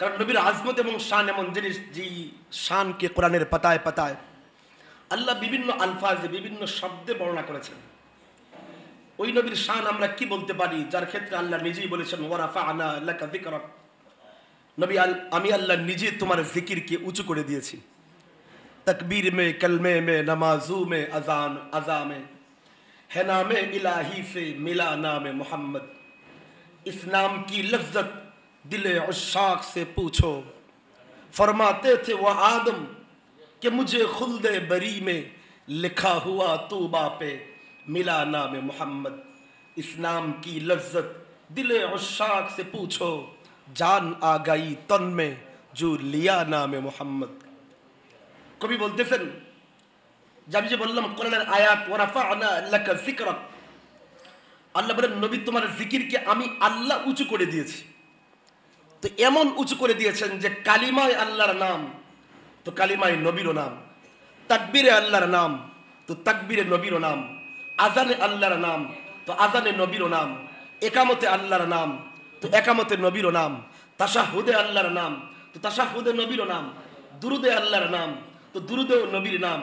কারণ নবীর আজমত এবং শান এমন জিনিস, যে শানকে কোরআনের পাতায় পাতায় আল্লাহ বিভিন্ন আলফাজে বিভিন্ন শব্দে বর্ণনা করেছেন। ওই নবীর শান আমরা কি বলতে পারি, যার ক্ষেত্রে আল্লাহ নিজেই বলেছেন ওয়ারাফা'না লাকা যিকরাক, নবী আমি আল্লাহ নিজে তোমার জিকিরকে উঁচু করে দিয়েছি। तकबीर में कलमे में नमाजू में अजान अजा में है नाम इलाही से मिला नाम मोहम्मद, इस नाम की लज्जत दिले उशाक से पूछो, फरमाते थे वह आदम कि मुझे खुल्दे बरी में लिखा हुआ तूबा पे मिला नाम मोहम्मद, इस नाम की लज्जत दिले उशाक से पूछो, जान आ गई तन में जो लिया नाम मोहम्मद। কবি বলতেছেন, আমি যে বললাম কোরআনের আয়াত ওয়ারাফা'না লাকা যিকরাক, আল্লাহ বলেন নবী তোমার জিকিরকে আমি আল্লাহ উঁচু করে দিয়েছি। তো এমন উঁচু করে দিয়েছেন যে কালিমায় আল্লাহর নাম তো কালিমায় নবীরও নাম, তাকবীরে আল্লাহর নাম তো তাকবীরে নবীরও নাম, আজানে আল্লাহর নাম তো আজানে নবীরও নাম, একামতে আল্লাহর নাম তো একামতে নবীরও নাম, তাশাহুদে আল্লাহর নাম তো তাশাহুদে নবীরও নাম, দুরুদে আল্লাহর নাম তো দুরুদে নবীর নাম,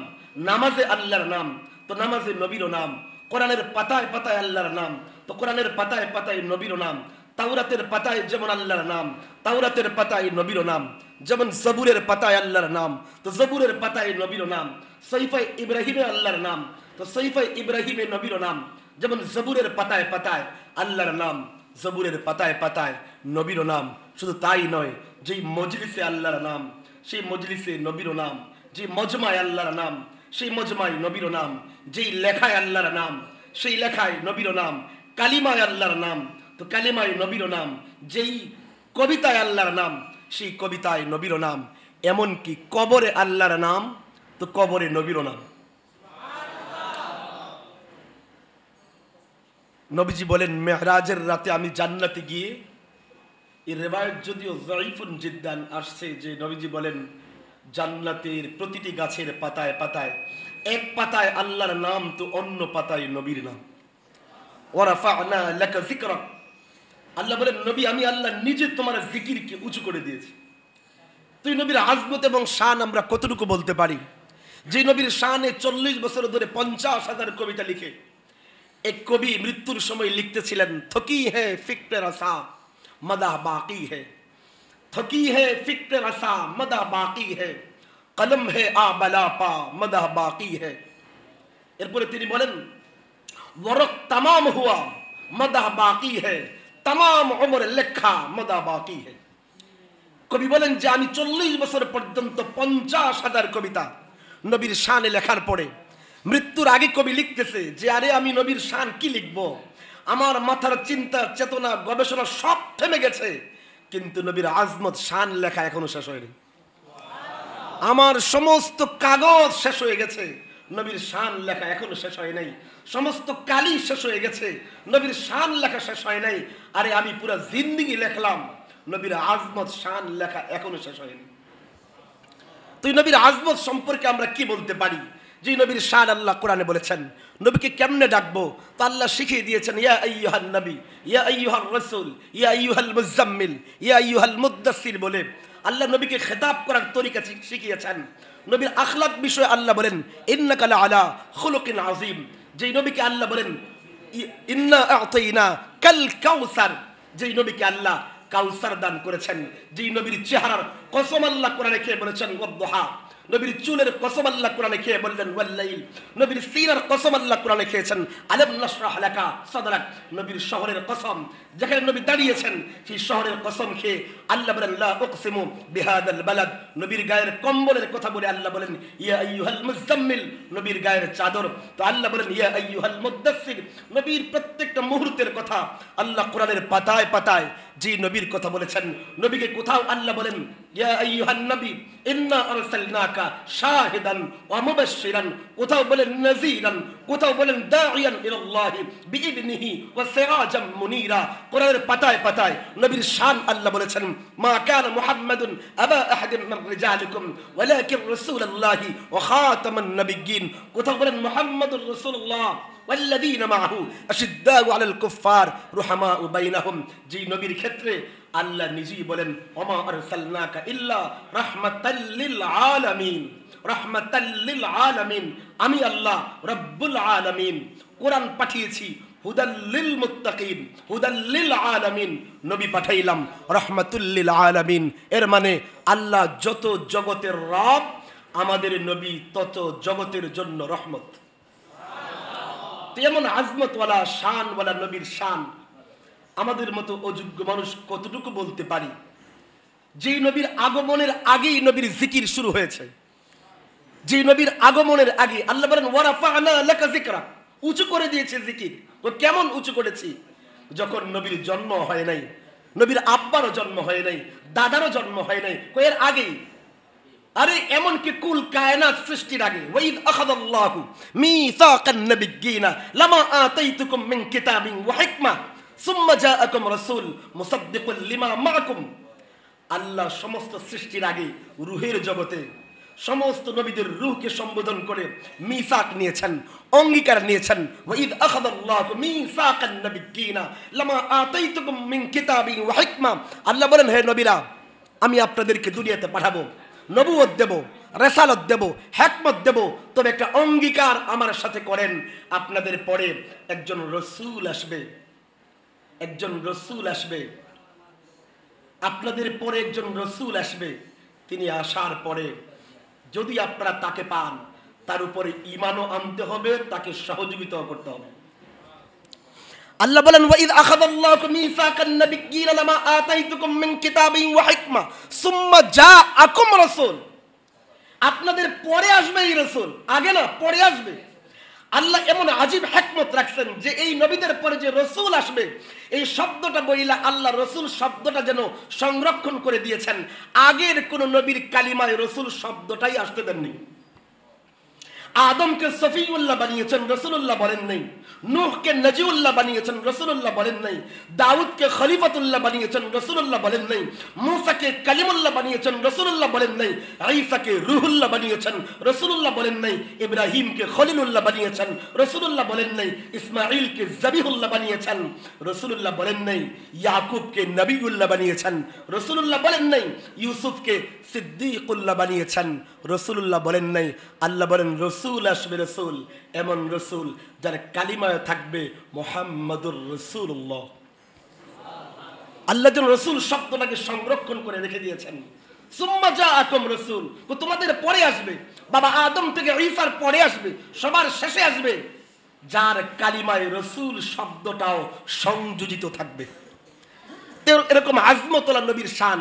নামাজে আল্লাহর নাম তো নামাজে নবীর নাম, কোরআনের পাতায় পাতায় আল্লাহর নাম তো কোরআনের পাতায় পাতায় নবীর নাম, তাওরাতের পাতায় যেমন আল্লাহর নাম তাওরাতের পাতায় নবীর নাম, যেমন জবুরের পাতায় আল্লাহর নাম তো জবুরের পাতায় নবীর নাম, সহিফায়ে ইব্রাহিমে আল্লাহর নাম তো সহিফায়ে ইব্রাহিমে নবীর নাম, যেমন জবুরের পাতায় পাতায় আল্লাহর নাম জবুরের পাতায় পাতায় নবীর নাম। শুধু তাই নয়, যেই মজলিসে আল্লাহর নাম সেই মজলিসে নবীর নাম, যে মজমায় আল্লাহর নাম সেই মজমায় নবীর নাম, যেই লেখায় আল্লাহর নাম সেই লেখায় নবীর নাম, কালিমায় আল্লাহর নাম তো কালিমায় নবীর নাম, যেই কবিতায় আল্লাহর নাম সেই কবিতায় নবীর নাম, এমনকি কবরে আল্লাহর নাম তো কবরে নবীর নাম। নবীজি বলেন মেহরাজের রাতে আমি জান্নাতে গিয়ে, এই রিওয়ায়াত যদিও যায়ীফুন জিদ্দান আসছে, যে নবীজি বলেন জান্নাতের প্রতিটি গাছের পাতায় পাতায় এক পাতায় আল্লাহর নাম তো অন্য পাতায় নবীর নাম। ওয়ারাফা'না লাকা যিকরাক, আল্লাহ বলেন নবী আমি আল্লাহ নিজে তোমার জিকিরকে উঁচু করে দিয়েছি। তুই নবীর আজমত এবং শান আমরা কতটুকু বলতে পারি, যে নবীর শানে 40 বছর ধরে 50,000 কবিতা লিখে এক কবি মৃত্যুর সময় লিখতেছিলেন, থকি হে ফিক্রে রসা মদা বাকি হে, थकी है फिक्र रसा मदा बाकी है, कलम है आबला पा मदा बाकी है। এরপরে তিনি বলেন वरक तमाम हुआ मदा बाकी है, तमाम उम्र লেখা मदा बाकी है। কবি বলেন যে আমি 40 বছর পর্যন্ত 50,000 কবিতা নবীর শানে লেখার পরে মৃত্যুর আগে কবি লিখতেছে যে আরে আমি নবীর শান কি লিখবো, আমার মাথার চিন্তা চেতনা গবেষণা সব থেমে গেছে, কিন্তু নবীর আজমত শান লেখা এখনো শেষ হয়নি। আমার সমস্ত কাগজ শেষ হয়ে গেছে, নবীর শান লেখা এখনো শেষ হয় নাই, সমস্ত কালি শেষ হয়ে গেছে, নবীর শান লেখা শেষ হয় নাই। আরে আমি পুরো জিন্দেগি লেখলাম, নবীর আজমত শান লেখা এখনো শেষ হয়নি। তুই নবীর আজমত সম্পর্কে আমরা কি বলতে পারি, যে নবীর শান আল্লাহ কোরআনে বলেছেন। নবীকে কেমনে ডাকবো তা আল্লাহ শিখিয়ে দিয়েছেন, ইয়া আইয়ুহান নবী ইয়া আইয়ুহার রাসূল ইয়া আইয়ুহাল মুজাম্মিল ইয়া আইয়ুহাল মুদ্দাসসির বলে আল্লাহ নবীকে খেতাব করার তরিকা শিখিয়েছেন। নবীর আখলাক বিষয়ে আল্লাহ বলেন ইন্নাকা লাআলা খুলুকিন আযীম, যেই নবীকে আল্লাহ বলেন ইন্না আ'তাইনা কাল কাউসার, যেই নবীকে আল্লাহ কাউসার দান করেছেন, যেই নবীর চেহারার কসম আল্লাহ কোরআনে খেয়ে বলেছেন ওয়াদ-দুহা, নবীর চুলের কসম আল্লাহ কোরআনে খেয়ে বললেন ওয়াল-লাইল, নবীর সিনার কসম আল্লাহ কোরআনে খেয়েছেন আলাম নাশরাহ লাকা সাদরাক, নবীর শহরের কসম যেখানে নবী দাঁড়িয়েছেন সেই শহরের কসম খেয়ে আল্লাহ বলেন লা উকসিমু বিহাদাল বালাদ, নবীর গায়ের কম্বলের কথা বলে আল্লাহ বলেন ইয়া আইয়ুহাল মুজাম্মিল, নবীর গায়ের চাদর, তো আল্লাহ বলেন ইয়া আইয়ুহাল মুদ্দাসসির, নবীর প্রত্যেকটা মুহূর্তের কথা আল্লাহ কোরআনের পাতায় পাতায় যে নবীর কথা বলেছেন। নবীকে কোথাও আল্লাহ বলেন ইয়া আইয়ুহান নবী ইন্না আরসালনাকা শাহিদান ওয়া মুবাশশিরান, কোথাও বলেন নাযীরান, কোথাও বলেন দাঈয়ান ইলাল্লাহি বিইذনিহি ওয়া সিরাজাম মুনীরা। কোরআনের পাতায় পাতায় নবীর শান আল্লাহ বলেছেন মা কানা মুহাম্মাদুন আবা আহাদিন মিন রিজালিকুম ওয়ালাকিন রাসূলুল্লাহি ওয়া খাতামান নাবিয়্যিন, কোথাও বলেন মুহাম্মাদুর রাসূলুল্লাহ والذين معه أشداء على الكفار رحماء بينهم, যেই নবীর ক্ষেত্রে আল্লাহ নিজেই বলেন ওমা আরসালনাকা ইল্লা রাহমাতাল লিল আলামিন, রাহমাতাল লিল আলামিন, আমি আল্লাহ রব্বুল আলামিন কোরআন পাঠিয়েছি হুদাল লিল মুত্তাকিন, হুদাল লিল আলামিন, নবী পাঠাইলাম রাহমাতুল লিল আলামিন। এর মানে আল্লাহ যত জগতের রব, আমাদের নবী তত জগতের জন্য রহমত। এমন আজমতওয়ালা শানওয়ালা নবীর শান আমাদের মতো অযোগ্য মানুষ কতটুকু বলতে পারি? যেই নবীর আগমনের আগেই নবীর জিকির শুরু হয়েছে, যে নবীর আগমনের আগে আল্লাহ বলেন ওয়ারাফা'না লাকা যিকরা, উঁচু করে দিয়েছে জিকির। তো কেমন উঁচু করেছি? যখন নবীর জন্ম হয় নাই, নবীর আব্বারও জন্ম হয় নাই, দাদারও জন্ম হয় নাই, এর আগেই। আরে এমন কি কুল কায়নাত সৃষ্টির আগে ওয়াইদ আখাযাল্লাহু মিসাকান নাবিয়্যিনা লামা আতাইতুকুম মিন কিতাবিন ওয়া হিকমা সুম্মা জাআকুম রাসূল মুসাদ্দিকুল লিমা মাআকুম। আল্লাহ সমস্ত সৃষ্টির আগে রূহের জগতে সমস্ত নবীদের রূহকে সম্বোধন করে মিসাক নিয়েছেন, অঙ্গীকার নিয়েছেন। ওয়াইদ আখাযাল্লাহু মিসাকান নাবিয়্যিনা লামা আতাইতুকুম মিন কিতাবিন ওয়া হিকমা। আল্লাহ বলেন হে নবীরা, আমি আপনাদেরকে দুনিয়াতে পাঠাবো, নবুয়ত দেব, রিসালাত দেব, হিকমত দেব, তবে একটা অঙ্গীকার আমার সাথে করেন, আপনাদের পরে একজন রাসূল আসবে, একজন রাসূল আসবে, আপনাদের পরে একজন রাসূল আসবে। তিনি আসার পরে যদি আপনারা তাকে পান, তার উপরে ঈমানও আনতে হবে, তাকে সহযোগিতাও করতে হবে। আল্লাহ বলেন ওয়াইদ আখাযাল্লাহু মিসাকান নাবিয়্যিনা লামা আতাইতুকুম মিন কিতাবিন ওয়া হিকমা সুম্মা জাআকুম রাসূল। আপনাদের পরে আসবে এই রাসূল, আগে না, পরে আসবে। আল্লাহ এমন আজীব হিকমত রাখছেন যে এই নবীদের পরে যে রাসূল আসবে, এই শব্দটা বইলা আল্লাহ রাসূল শব্দটা যেন সংরক্ষণ করে দিয়েছেন। আগের কোন নবীর কালিমায় রাসূল শব্দটাই আসতে দেননি। আদমকে সফিউল্লাহ বানিয়েছেন, রাসূলুল্লাহ বলেন নাই। নূহকে নজিউল্লাহ বানিয়েছেন, রাসূলুল্লাহ বলেন নাই। দাউদকে খলিফাতুল্লাহ বানিয়েছেন, রাসূলুল্লাহ বলেন নাই। মুসাকে কালিমুল্লাহ বানিয়েছেন, রাসূলুল্লাহ বলেন নাই। ঈসাকে রূহুল্লাহ বানিয়েছেন, রাসূলুল্লাহ বলেন নাই। ইব্রাহিমকে খলিলুল্লাহ বানিয়েছেন, রাসূলুল্লাহ বলেন নাই। ইসমাঈলকে যাবিহুল্লাহ বানিয়েছেন, রাসূলুল্লাহ বলেন নাই। ইয়াকুবকে নবিউল্লাহ বানিয়েছেন, রাসূলুল্লাহ বলেন নাই। ইউসুফকে সিদ্দিকুল্লাহ বানিয়েছেন, রাসূলুল্লাহ বলেন নাই। আল্লাহ বলেন রসুল আসবে, রসুল এমন রসুল যার কালিমায় থাকবে মুহাম্মাদুর রাসূলুল্লাহ। আল্লাহ যেন রসুল শব্দটাকে সংরক্ষণ করে রেখে দিয়েছেন। সুম্মা জাআকুম রাসূল, তোমাদের পরে আসবে, বাবা আদম থেকে ঈসার পরে আসবে, সবার শেষে আসবে যার কালিমায় রসুল শব্দটাও সংযোজিত থাকবে। এরকম আজমতওয়ালা নবীর শান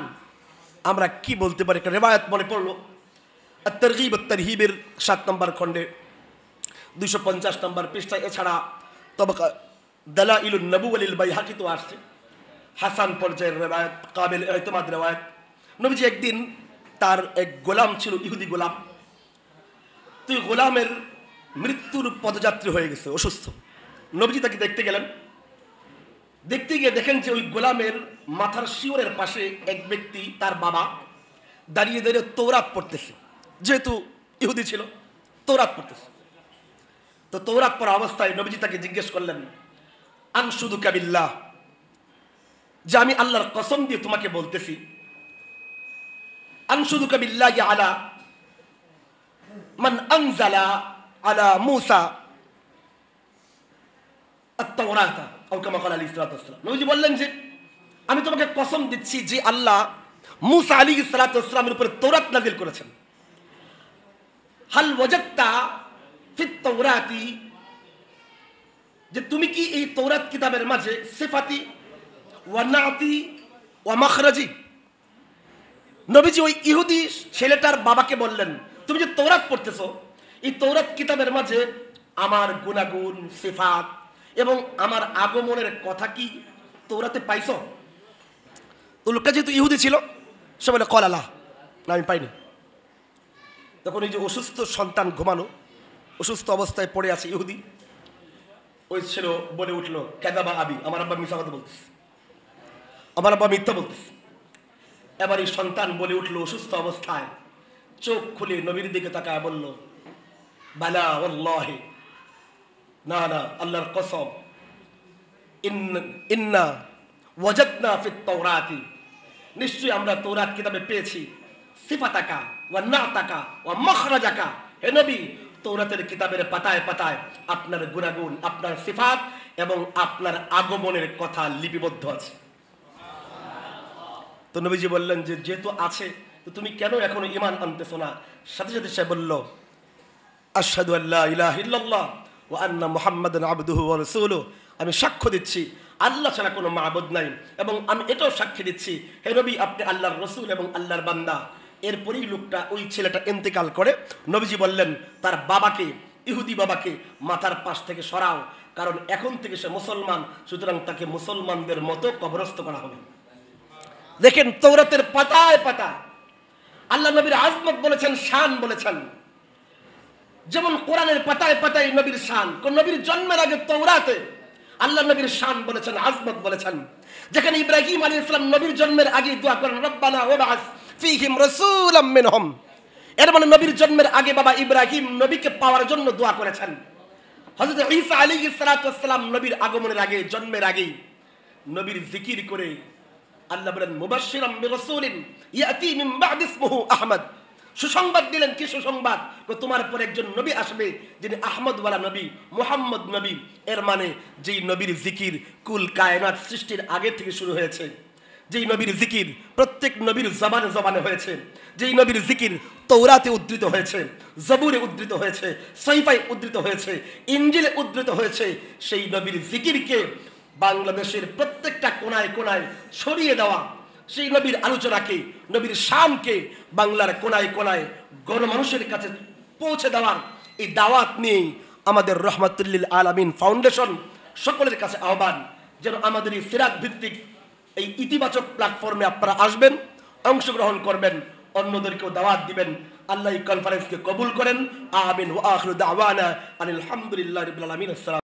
আমরা কি বলতে পারি? একটা রিওয়ায়াত মনে পড়লো, তারগীব তারহিবের 7 নম্বর খণ্ডে 250 নম্বর পৃষ্ঠায়। এছাড়া তবকা দালাইলুন নবুওয়া লিল বাইহাকি তো আসছে, হাসান পর্যায়ের রিওয়ায়াত, কাবিল ইতিমাদ রিওয়ায়াত। নবীজি একদিন তার এক গোলাম ছিল, ইহুদি গোলাম। তো গোলামের মৃত্যুর পদযাত্রী হয়ে গেছে, অসুস্থ। নবীজি তাকে দেখতে গেলেন। দেখতে গিয়ে দেখেন যে ওই গোলামের মাথার শিওরের পাশে এক ব্যক্তি, তার বাবা, দাঁড়িয়ে দাঁড়িয়ে তৌরাত পড়তেছে। যেহেতু ইহুদি ছিল, তৌরাত পড়তেছে। তো তৌরাত পড়া অবস্থায় নবীজি তাকে জিজ্ঞেস করলেন, আনশুদুকা বিল্লাহ, যে আমি আল্লাহর কসম দিয়ে তোমাকে বলতেছি, আনশুদুকা বিল্লাহি আলা মান আনজালা আলা মূসা আত-তাওরাতা আও কামা ক্বালা আলাইহিস সালাতু ওয়াস সালাম। নবীজি বললেন যে আমি তোমাকে কসম দিচ্ছি যে আল্লাহ মূসা আলাইহিস সালাতু ওয়াস সালামের উপরে তৌরাত নাযিল করেছেন। হাল ওয়াজাদতা ফিত তাওরাতি, যে তুমি কি এই তৌরাত কিতাবের মাঝে সিফাতি ওয়া নাতি ওয়া মাখরাজি। নবীজি ওই ইহুদি ছেলেটার বাবাকে বললেন, তুমি যে তৌরাত পড়তেছো, এই তৌরাত কিতাবের মাঝে আমার গুনাগুন, সিফাত এবং আমার আগমনের কথা কি তৌরাতে পাইছো? তো লোকটা যেহেতু ইহুদি ছিল, সে বলে ক্বালা লা, না আমি পাইনি। তখন এই যে অসুস্থ সন্তান ঘুমানো, অসুস্থ অবস্থায় পড়ে আছে ইহুদি, ওই ছিল বলে উঠলো, কাযাবা আবি, আমার আব্বা মিথ্যা কথা বলতেছে, আমার আব্বা মিথ্যা বলতেছে। এবার এই সন্তান বলে উঠলো অসুস্থ অবস্থায়, চোখ খুলে নবীর দিকে তাকায় বলল, বালা ওয়াল্লাহি, না না আল্লাহর কসম, ইন্না ওয়াজাদনা ফিত তাওরাতি নিশ্চয়ই আমরা তৌরাত কিতাবে পেয়েছি সিফাতাকা ওয়া নাতাকা ওয়া মাখরাজাকা। হে নবী, তৌরাতের কিতাবের পাতায় পাতায় আপনার গুণাগুণ, আপনার সিফাত এবং আপনার আগমনের কথা লিপিবদ্ধ আছে। তো নবীজি বললেন যে যেহেতু আছে, তো তুমি কেন এখনো ঈমান আনতেছো না? সাথে সাথে সে বলল, আশহাদু আল্লা ইলাহা ইল্লাল্লাহ ওয়া আন্না মুহাম্মাদান আবদুহু ওয়া রাসূলুহু, আমি সাক্ষ্য দিচ্ছি আল্লাহ ছাড়া কোনো মাবুদ নাই, এবং আমি এটাও সাক্ষী দিচ্ছি হে নবী আপনি আল্লাহর রসুল এবং আল্লাহর বান্দা। এরপরেই লোকটা, ওই ছেলেটা ইন্তেকাল করে। নবীজি বললেন তার বাবাকে, ইহুদি বাবাকে মাথার পাশ থেকে সরাও, কারণ এখন থেকে সে মুসলমান, সুতরাং তাকে মুসলমানদের মতো কবরস্থ করা হবে। দেখেন তৌরাতের পাতায় পাতায় আল্লাহ নবীর আজমত বলেছেন, শান বলেছেন। যেমন কোরআনের পাতায় পাতায় নবীর শান, কোন নবীর জন্মের আগে তৌরাতে আল্লাহ নবীর শান বলেছেন, আজমত বলেছেন। যেখানে ইব্রাহিম আলাইহিস সালাম নবীর জন্মের আগে দোয়া করেন, রব্বানা ওয়াবআস ফীহিম রাসূলাম মিনহুম। এর মানে নবীর জন্মের আগে বাবা ইব্রাহিম নবীকে পাওয়ার জন্য দোয়া করেছেন। হযরত ঈসা আলাইহিস সালাতু ওয়াস সালাম নবীর আগমনের আগে, জন্মের আগে নবীর জিকির করে আল্লাহ বলেন মুবাশশিরাম বিরাসূলিন ইয়াতি মিন বা'দি ইসমুহু আহমদ। সুসংবাদ দিলেন, কি সুসংবাদ? তোমার পর একজন নবী আসবে যিনি আহমদ ওয়ালা নবী, মুহাম্মদ নবী। এর মানে যেই নবীর জিকির কুল কায়নাত সৃষ্টির আগে থেকে শুরু হয়েছে, যেই নবীর জিকির প্রত্যেক নবীর জবানে জবানে হয়েছে, যেই নবীর জিকির তৌরাতে উদ্ধৃত হয়েছে, জবুরে উদ্ধৃত হয়েছে, সহিফায় উদ্ধৃত হয়েছে, ইনজিলে উদ্ধৃত হয়েছে, সেই নবীর জিকিরকে বাংলাদেশের প্রত্যেকটা কোনায় কোনায় ছড়িয়ে দেওয়া, সেই নবীর আলোচনাকে, নবীর শানকে বাংলার কোনায় কোনায় গণমানুষের কাছে পৌঁছে দেওয়ার এই দাওয়াত নিয়েই আমাদের রহমাতুল লিল আলামিন ফাউন্ডেশন সকলের কাছে আহ্বান, যেন আমাদের এই সিরাত ভিত্তিক এই ইতিবাচক প্ল্যাটফর্মে আপনারা আসবেন, অংশগ্রহণ করবেন, অন্যদেরকেও দাওয়াত দিবেন। আল্লাহ এই কনফারেন্সকে কবুল করেন। আমিন। ওয়া আখিরু দাওয়ানা আনিল হামদুলিল্লাহি রাব্বিল আলামিন। আসসালাম।